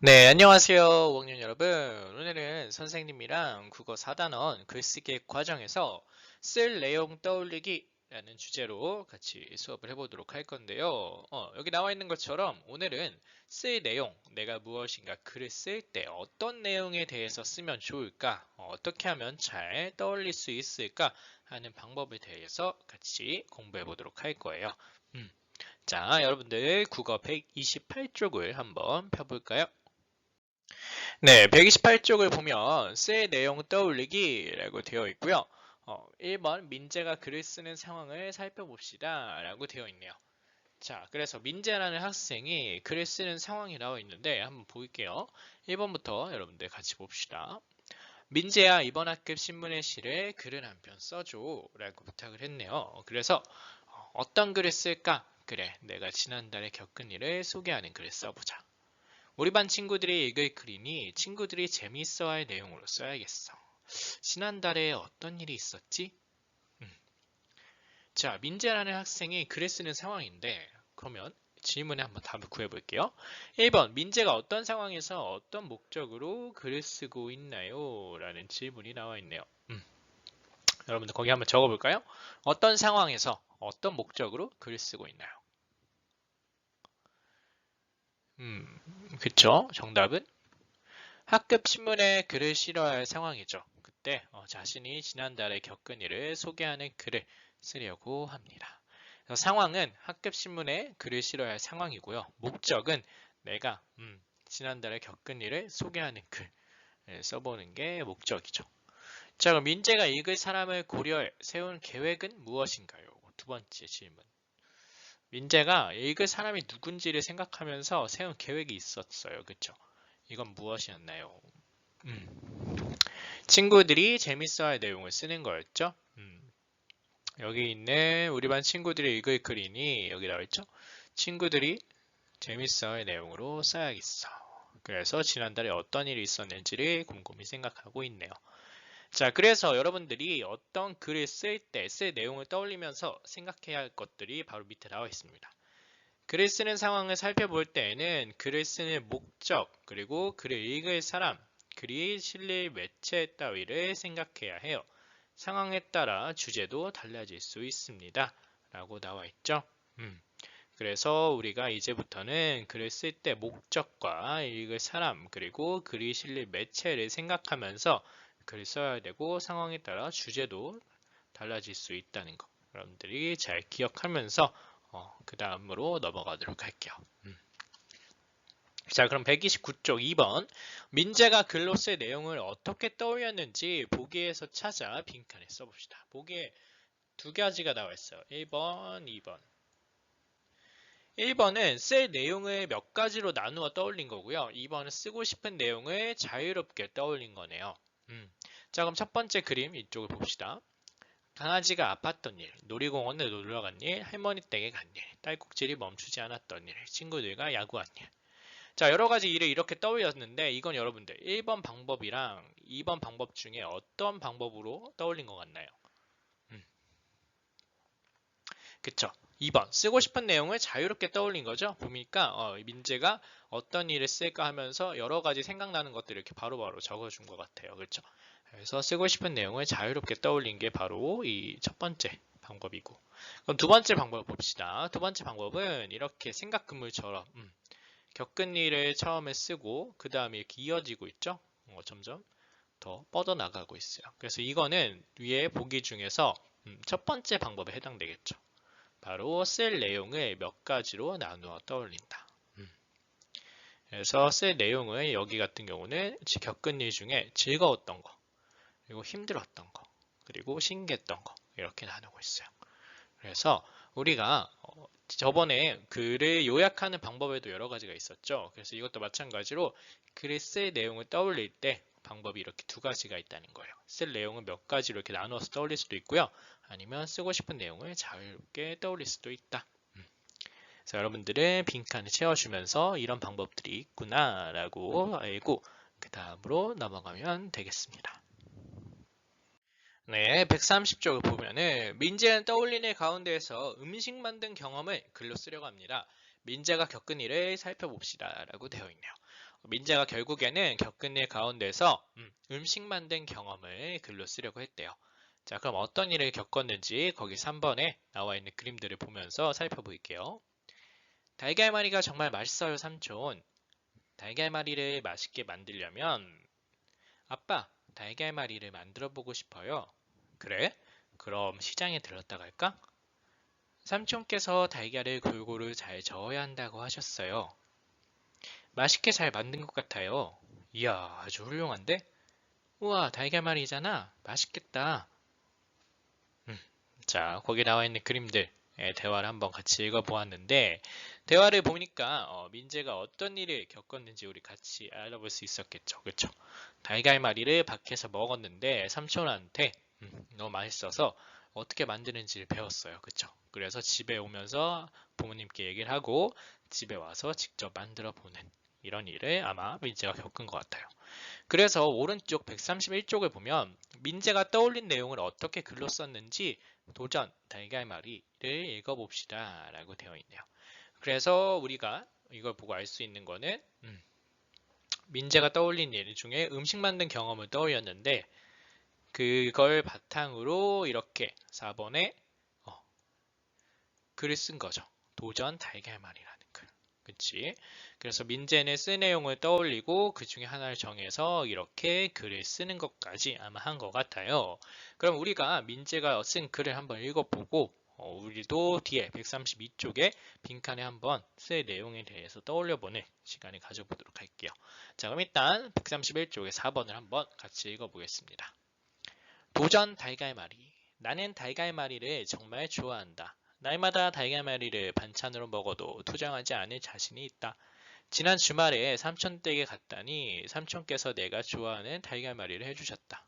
네, 안녕하세요, 5학년 여러분. 오늘은 선생님이랑 국어 4단원 글쓰기 과정에서 쓸 내용 떠올리기 라는 주제로 같이 수업을 해보도록 할 건데요. 여기 나와 있는 것처럼 오늘은 쓸 내용, 내가 무엇인가 글을 쓸 때 어떤 내용에 대해서 쓰면 좋을까, 어떻게 하면 잘 떠올릴 수 있을까 하는 방법에 대해서 같이 공부해 보도록 할 거예요. 자, 여러분들 국어 128쪽을 한번 펴볼까요? 네, 128쪽을 보면 쓸 내용 떠올리기라고 되어 있고요. 1번 민재가 글을 쓰는 상황을 살펴봅시다 라고 되어 있네요. 자, 그래서 민재라는 학생이 글을 쓰는 상황이 나와 있는데 한번 볼게요. 1번부터 여러분들 같이 봅시다. 민재야, 이번 학급 신문의 시를 글을 한 편 써줘 라고 부탁을 했네요. 그래서 어떤 글을 쓸까? 그래, 내가 지난달에 겪은 일을 소개하는 글을 써보자. 우리 반 친구들이 읽을 글이니 친구들이 재미있어할 내용으로 써야겠어. 지난달에 어떤 일이 있었지? 음. 자, 민재라는 학생이 글을 쓰는 상황인데 그러면 질문에 한번 답을 구해볼게요. 1번, 민재가 어떤 상황에서 어떤 목적으로 글을 쓰고 있나요? 라는 질문이 나와 있네요. 여러분들 거기 한번 적어볼까요? 어떤 상황에서 어떤 목적으로 글을 쓰고 있나요? 그쵸? 정답은 학급 신문에 글을 실어야 할 상황이죠. 그때 자신이 지난달에 겪은 일을 소개하는 글을 쓰려고 합니다. 상황은 학급 신문에 글을 실어야 할 상황이고요. 목적은 내가 지난달에 겪은 일을 소개하는 글을 써보는 게 목적이죠. 자, 그럼 민재가 읽을 사람을 고려해 세운 계획은 무엇인가요? 두 번째 질문. 민재가 읽을 사람이 누군지를 생각하면서 세운 계획이 있었어요. 그쵸? 이건 무엇이었나요? 친구들이 재밌어할 내용을 쓰는 거였죠. 여기 있는 우리 반 친구들이 읽을 글이니 여기 나와 있죠. 친구들이 재밌어할 내용으로 써야겠어. 그래서 지난달에 어떤 일이 있었는지를 곰곰이 생각하고 있네요. 자, 그래서 여러분들이 어떤 글을 쓸 때 쓸 내용을 떠올리면서 생각해야 할 것들이 바로 밑에 나와 있습니다. 글을 쓰는 상황을 살펴볼 때에는 글을 쓰는 목적, 그리고 글을 읽을 사람, 글이 실릴 매체 따위를 생각해야 해요. 상황에 따라 주제도 달라질 수 있습니다. 라고 나와 있죠. 그래서 우리가 이제부터는 글을 쓸 때 목적과 읽을 사람, 그리고 글이 실릴 매체를 생각하면서 글을 써야 되고 상황에 따라 주제도 달라질 수 있다는 거. 여러분들이 잘 기억하면서 그 다음으로 넘어가도록 할게요. 자, 그럼 129쪽 2번. 민재가 글로 쓸 내용을 어떻게 떠올렸는지 보기에서 찾아 빈칸에 써봅시다. 보기에 두 가지가 나와 있어요. 1번, 2번. 1번은 쓸 내용을 몇 가지로 나누어 떠올린 거고요. 2번은 쓰고 싶은 내용을 자유롭게 떠올린 거네요. 자, 그럼 첫 번째 그림 이쪽을 봅시다. 강아지가 아팠던 일, 놀이공원에 놀러 간 일, 할머니 댁에 간 일, 딸꾹질이 멈추지 않았던 일, 친구들과 야구한 일. 자, 여러 가지 일을 이렇게 떠올렸는데 이건 여러분들 1번 방법이랑 2번 방법 중에 어떤 방법으로 떠올린 것 같나요? 그쵸? 2번 쓰고 싶은 내용을 자유롭게 떠올린 거죠. 보니까 민재가 어떤 일을 쓸까 하면서 여러 가지 생각나는 것들을 이렇게 바로바로 적어준 것 같아요. 그렇죠? 그래서 쓰고 싶은 내용을 자유롭게 떠올린 게 바로 이 첫 번째 방법이고, 그럼 두 번째 방법을 봅시다. 두 번째 방법은 이렇게 생각 그물처럼 겪은 일을 처음에 쓰고 그 다음에 이렇게 이어지고 있죠. 점점 더 뻗어나가고 있어요. 그래서 이거는 위에 보기 중에서 첫 번째 방법에 해당되겠죠. 바로 쓸 내용을 몇 가지로 나누어 떠올린다. 그래서 쓸 내용을 여기 같은 경우는 겪은 일 중에 즐거웠던 거, 그리고 힘들었던 거, 그리고 신기했던 거 이렇게 나누고 있어요. 그래서 우리가 저번에 글을 요약하는 방법에도 여러 가지가 있었죠. 그래서 이것도 마찬가지로 글을 쓸 내용을 떠올릴 때 방법이 이렇게 두 가지가 있다는 거예요. 쓸 내용을 몇 가지로 이렇게 나누어서 떠올릴 수도 있고요. 아니면 쓰고 싶은 내용을 자유롭게 떠올릴 수도 있다. 그래서 여러분들은 빈칸을 채워주면서 이런 방법들이 있구나라고 알고 그 다음으로 넘어가면 되겠습니다. 네, 130쪽을 보면은 민재는 떠올리는 가운데에서 음식 만든 경험을 글로 쓰려고 합니다. 민재가 겪은 일을 살펴봅시다 라고 되어 있네요. 민재가 결국에는 겪은 일 가운데서 음식 만든 경험을 글로 쓰려고 했대요. 자, 그럼 어떤 일을 겪었는지 거기 3번에 나와 있는 그림들을 보면서 살펴볼게요. 달걀말이가 정말 맛있어요, 삼촌. 달걀말이를 맛있게 만들려면 아빠, 달걀말이를 만들어 보고 싶어요. 그래? 그럼 시장에 들렀다 갈까? 삼촌께서 달걀을 골고루 잘 저어야 한다고 하셨어요. 맛있게 잘 만든 것 같아요. 이야, 아주 훌륭한데? 우와, 달걀말이잖아. 맛있겠다. 음, 자, 거기 나와 있는 그림들, 대화를 한번 같이 읽어보았는데, 대화를 보니까 민재가 어떤 일을 겪었는지 우리 같이 알아볼 수 있었겠죠. 그쵸? 달걀말이를 밖에서 먹었는데 삼촌한테 너무 맛있어서 어떻게 만드는지를 배웠어요. 그쵸? 그래서 집에 오면서 부모님께 얘기를 하고 집에 와서 직접 만들어 보는 이런 일을 아마 민재가 겪은 것 같아요. 그래서 오른쪽 131쪽을 보면 민재가 떠올린 내용을 어떻게 글로 썼는지 도전 달걀말이를 읽어봅시다 라고 되어 있네요. 그래서 우리가 이걸 보고 알 수 있는 거는 민재가 떠올린 일 중에 음식 만든 경험을 떠올렸는데 그걸 바탕으로 이렇게 4번에 글을 쓴 거죠. 도전 달걀말이라는 글. 그치? 그래서 민재는 쓴 내용을 떠올리고 그 중에 하나를 정해서 이렇게 글을 쓰는 것까지 아마 한 것 같아요. 그럼 우리가 민재가 쓴 글을 한번 읽어보고 우리도 뒤에 132쪽에 빈칸에 한번 쓸 내용에 대해서 떠올려보는 시간을 가져보도록 할게요. 자, 그럼 일단 131쪽에 4번을 한번 같이 읽어보겠습니다. 도전 달걀말이. 나는 달걀말이를 정말 좋아한다. 날마다 달걀말이를 반찬으로 먹어도 투정하지 않을 자신이 있다. 지난 주말에 삼촌 댁에 갔다니 삼촌께서 내가 좋아하는 달걀말이를 해주셨다.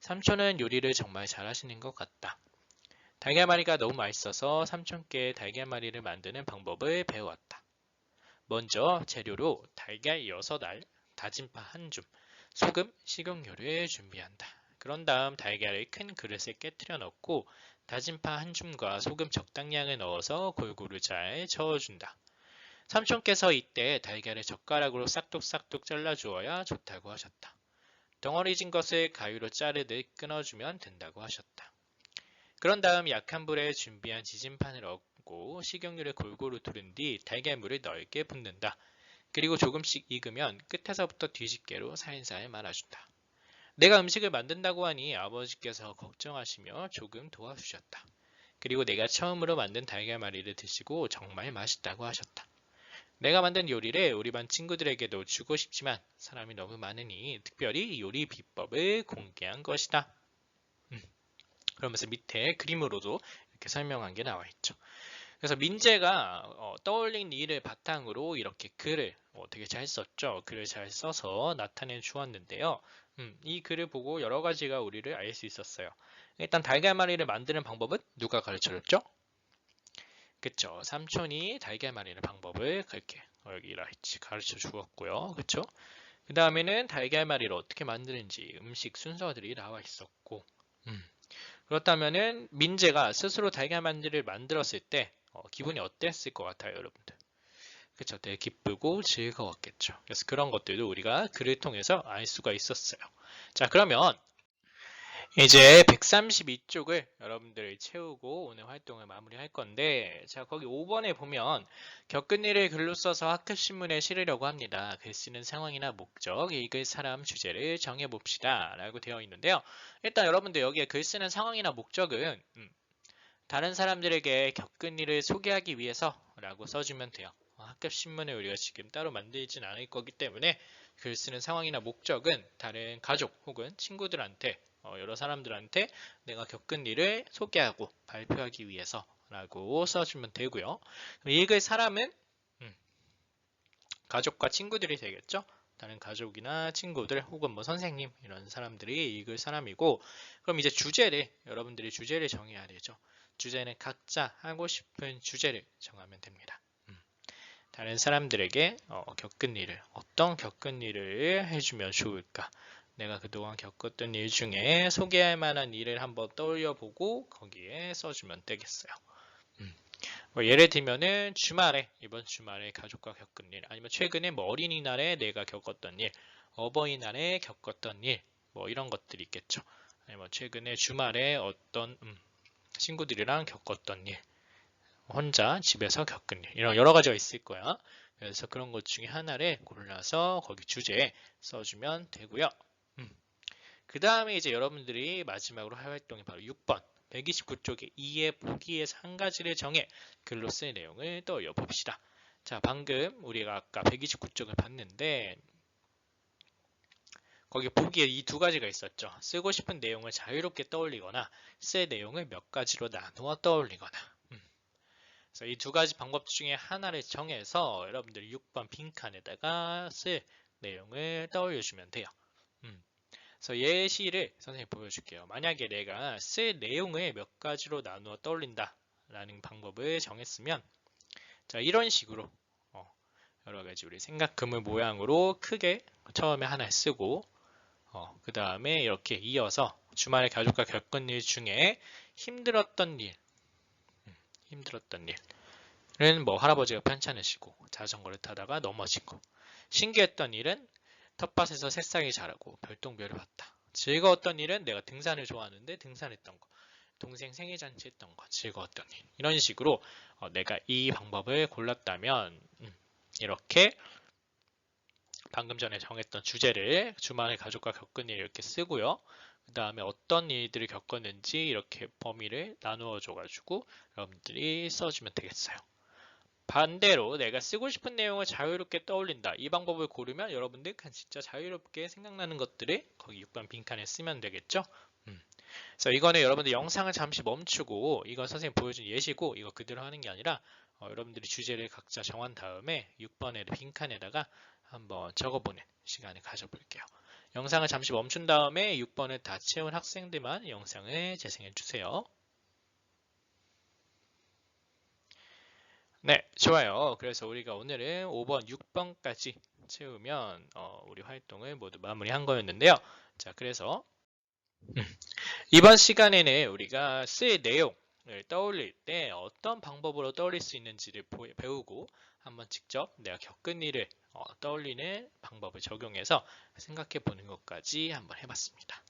삼촌은 요리를 정말 잘하시는 것 같다. 달걀말이가 너무 맛있어서 삼촌께 달걀말이를 만드는 방법을 배워왔다. 먼저 재료로 달걀 6알, 다진파 1줌, 소금, 식용유를 준비한다. 그런 다음 달걀을 큰 그릇에 깨트려 넣고 다진파 1줌과 소금 적당량을 넣어서 골고루 잘 저어준다. 삼촌께서 이때 달걀을 젓가락으로 싹둑싹둑 잘라주어야 좋다고 하셨다. 덩어리진 것을 가위로 자르듯 끊어주면 된다고 하셨다. 그런 다음 약한 불에 준비한 지진판을 얹고 식용유를 골고루 두른 뒤 달걀물을 넓게 붓는다. 그리고 조금씩 익으면 끝에서부터 뒤집개로 살살 말아준다. 내가 음식을 만든다고 하니 아버지께서 걱정하시며 조금 도와주셨다. 그리고 내가 처음으로 만든 달걀말이를 드시고 정말 맛있다고 하셨다. 내가 만든 요리를 우리 반 친구들에게도 주고 싶지만 사람이 너무 많으니 특별히 요리 비법을 공개한 것이다. 그러면서 밑에 그림으로도 이렇게 설명한 게 나와 있죠. 그래서 민재가 떠올린 일을 바탕으로 이렇게 글을 되게 잘 썼죠. 글을 잘 써서 나타내 주었는데요. 이 글을 보고 여러 가지가 우리를 알 수 있었어요. 일단 달걀말이를 만드는 방법은 누가 가르쳐줬죠? 그쵸. 삼촌이 달걀말이를 방법을 그렇게 여기 가르쳐 주었고요. 그쵸. 그 다음에는 달걀말이를 어떻게 만드는지 음식 순서들이 나와 있었고 그렇다면은 민재가 스스로 달걀말이를 만들었을 때 기분이 어땠을 것 같아요, 여러분들? 그쵸. 되게 기쁘고 즐거웠겠죠. 그래서 그런 것들도 우리가 글을 통해서 알 수가 있었어요. 자, 그러면 이제 132쪽을 여러분들이 채우고 오늘 활동을 마무리할 건데, 자, 거기 5번에 보면 겪은 일을 글로 써서 학급신문에 실으려고 합니다. 글 쓰는 상황이나 목적, 읽을 사람 주제를 정해봅시다. 라고 되어 있는데요. 일단 여러분들 여기에 글 쓰는 상황이나 목적은 다른 사람들에게 겪은 일을 소개하기 위해서 라고 써주면 돼요. 학급신문을 우리가 지금 따로 만들진 않을 거기 때문에 글 쓰는 상황이나 목적은 다른 가족 혹은 친구들한테 여러 사람들한테 내가 겪은 일을 소개하고 발표하기 위해서 라고 써주면 되고요. 읽을 사람은 가족과 친구들이 되겠죠. 다른 가족이나 친구들 혹은 뭐 선생님 이런 사람들이 읽을 사람이고 그럼 이제 주제를 여러분들이 주제를 정해야 되죠. 주제는 각자 하고 싶은 주제를 정하면 됩니다. 다른 사람들에게 겪은 일을 어떤 겪은 일을 해주면 좋을까? 내가 그동안 겪었던 일 중에 소개할 만한 일을 한번 떠올려 보고 거기에 써주면 되겠어요. 뭐 예를 들면은 주말에 이번 주말에 가족과 겪은 일, 아니면 최근에 뭐 어린이날에 내가 겪었던 일, 어버이날에 겪었던 일, 뭐 이런 것들이 있겠죠. 아니면 최근에 주말에 어떤 친구들이랑 겪었던 일, 혼자 집에서 겪은 일, 이런 여러 가지가 있을 거야. 그래서 그런 것 중에 하나를 골라서 거기 주제에 써주면 되고요. 그 다음에 이제 여러분들이 마지막으로 할 활동이 바로 6번 129쪽에 2의 보기에서 한 가지를 정해 글로 쓸 내용을 떠올려 봅시다. 자, 방금 우리가 아까 129쪽을 봤는데 거기 보기에 이 두 가지가 있었죠. 쓰고 싶은 내용을 자유롭게 떠올리거나 쓸 내용을 몇 가지로 나누어 떠올리거나. 그래서 이 두 가지 방법 중에 하나를 정해서 여러분들이 6번 빈칸에다가 쓸 내용을 떠올려 주면 돼요. 그래서 예시를 선생님이 보여줄게요. 만약에 내가 쓸 내용을 몇 가지로 나누어 떠올린다 라는 방법을 정했으면 자, 이런 식으로 여러 가지 우리 생각 그물 모양으로 크게 처음에 하나 쓰고 그 다음에 이렇게 이어서 주말에 가족과 겪은 일 중에 힘들었던 일, 힘들었던 일은 뭐 할아버지가 편찮으시고 자전거를 타다가 넘어지고, 신기했던 일은 텃밭에서 새싹이 자라고 별똥별을 봤다. 즐거웠던 일은 내가 등산을 좋아하는데 등산했던 거, 동생 생일잔치 했던 거, 즐거웠던 일. 이런 식으로 내가 이 방법을 골랐다면 이렇게 방금 전에 정했던 주제를 주말에 가족과 겪은 일 이렇게 쓰고요. 그 다음에 어떤 일들을 겪었는지 이렇게 범위를 나누어 줘가지고 여러분들이 써주면 되겠어요. 반대로 내가 쓰고 싶은 내용을 자유롭게 떠올린다. 이 방법을 고르면 여러분들 진짜 자유롭게 생각나는 것들을 거기 6번 빈칸에 쓰면 되겠죠. 그래서 이거는 여러분들 영상을 잠시 멈추고 이건 선생님 보여준 예시고 이거 그대로 하는 게 아니라 여러분들이 주제를 각자 정한 다음에 6번의 빈칸에다가 한번 적어보는 시간을 가져볼게요. 영상을 잠시 멈춘 다음에 6번을 다 채운 학생들만 영상을 재생해 주세요. 네, 좋아요. 그래서 우리가 오늘은 5번, 6번까지 채우면 우리 활동을 모두 마무리한 거였는데요. 자, 그래서 이번 시간에는 우리가 쓸 내용을 떠올릴 때 어떤 방법으로 떠올릴 수 있는지를 배우고 한번 직접 내가 겪은 일을 떠올리는 방법을 적용해서 생각해 보는 것까지 한번 해봤습니다.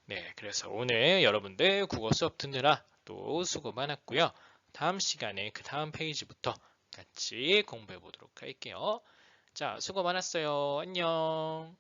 네, 그래서 오늘 여러분들 국어 수업 듣느라 또 수고 많았고요. 다음 시간에 그 다음 페이지부터 같이 공부해 보도록 할게요. 자, 수고 많았어요. 안녕.